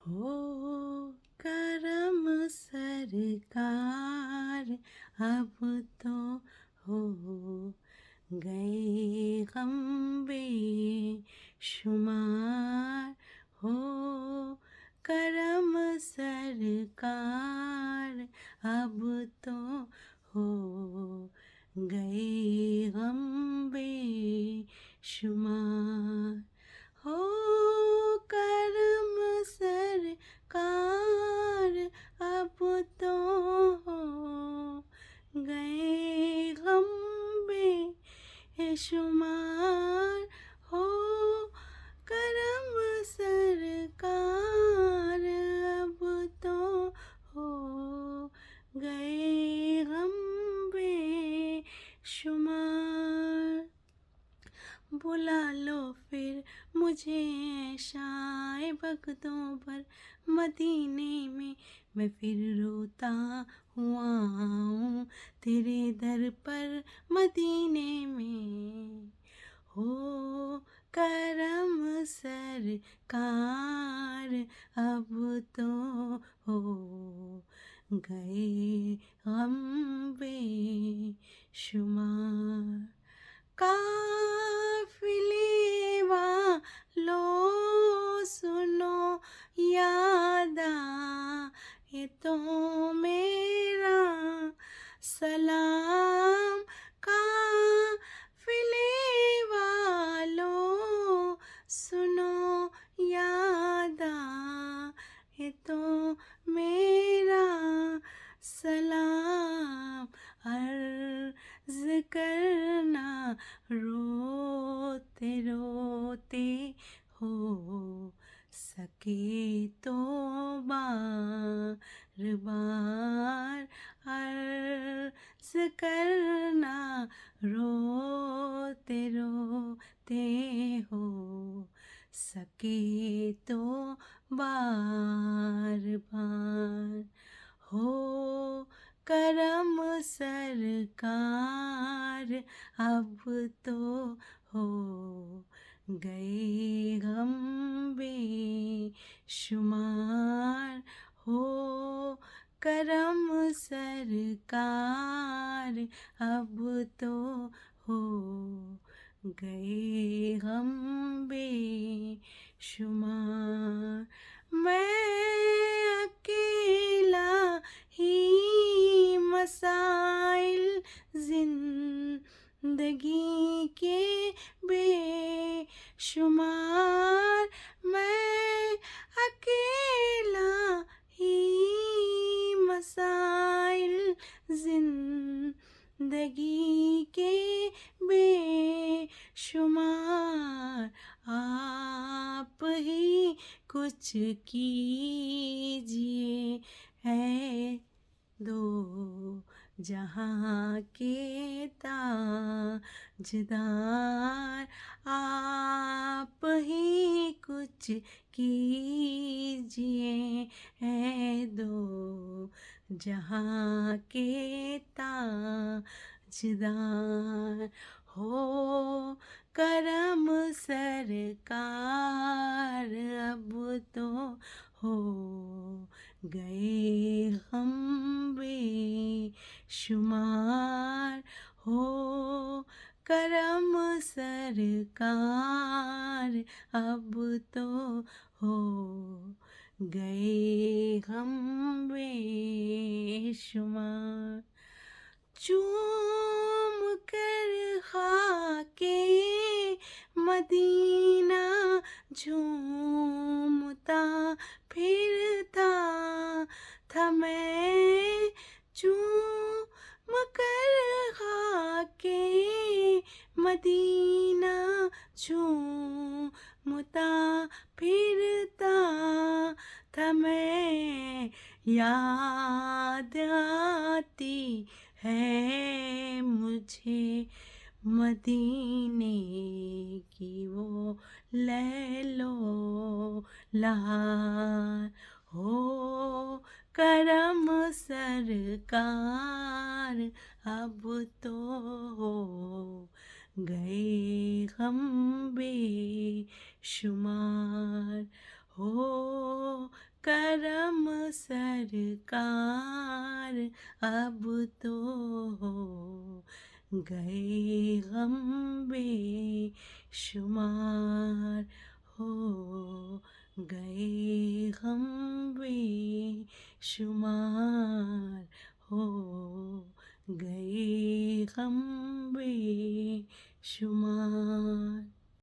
हो करम सरकार, अब तो हो गए गम बेशुमार। हो करम सरकार, अब तो हो गए गम बेशुमार। हो करम सरकार, अब तो हो गए गम बेशुमार। हो करम सरकार, अब तो हो गए गम बेशुमार। बुला लो फिर मुझे शाए वक्तों पर, मदीने में मैं फिर रोता हुआ आऊं तेरे दर पर मदीने में। हो करम सरकार, अब तो हो गए गम बेशुमार। काफिले वालों सुनो, याद आए तो मेरा सलाम। काफिले वालों सुनो, याद आए तो मेरा सलाम। अर्ज़ करना रोते रोते, हो सके तो बार बार। अर्ज़ करना रोते रोते, हो सके तो बार बार। हो करम सरकार, अब तो हो गए गम बेशुमार। हो करम सरकार, अब तो हो गए गम बेशुमार। मैं अकेला ही मसाइल जिंदगी के बेशुमार। मैं अकेला ही मसाइल जिंदगी के बेशुमार। आप ही कुछ कीजिए है दो जहाँ के ताजदार। आप ही कुछ कीजिए है दो जहाँ के ताजदार। हो करम सरकार, अब तो हो गए हम बेशुमार। हो करम सरकार, अब तो हो गए हम बेशुमार। चूम कर खाके मदीना झूमता फिरता था मैं। चूम कर खाके मदीना झूमता फिरता था मैं। याद आती है मुझे मदीने की वो लैलो लहार। हो करम सरकार, अब तो हो गए हम बेशुमार। हो करम सरकार, अब तो हो गए गम बेशुमार, हो गए गम बेशुमार, हो गए गम बेशुमार।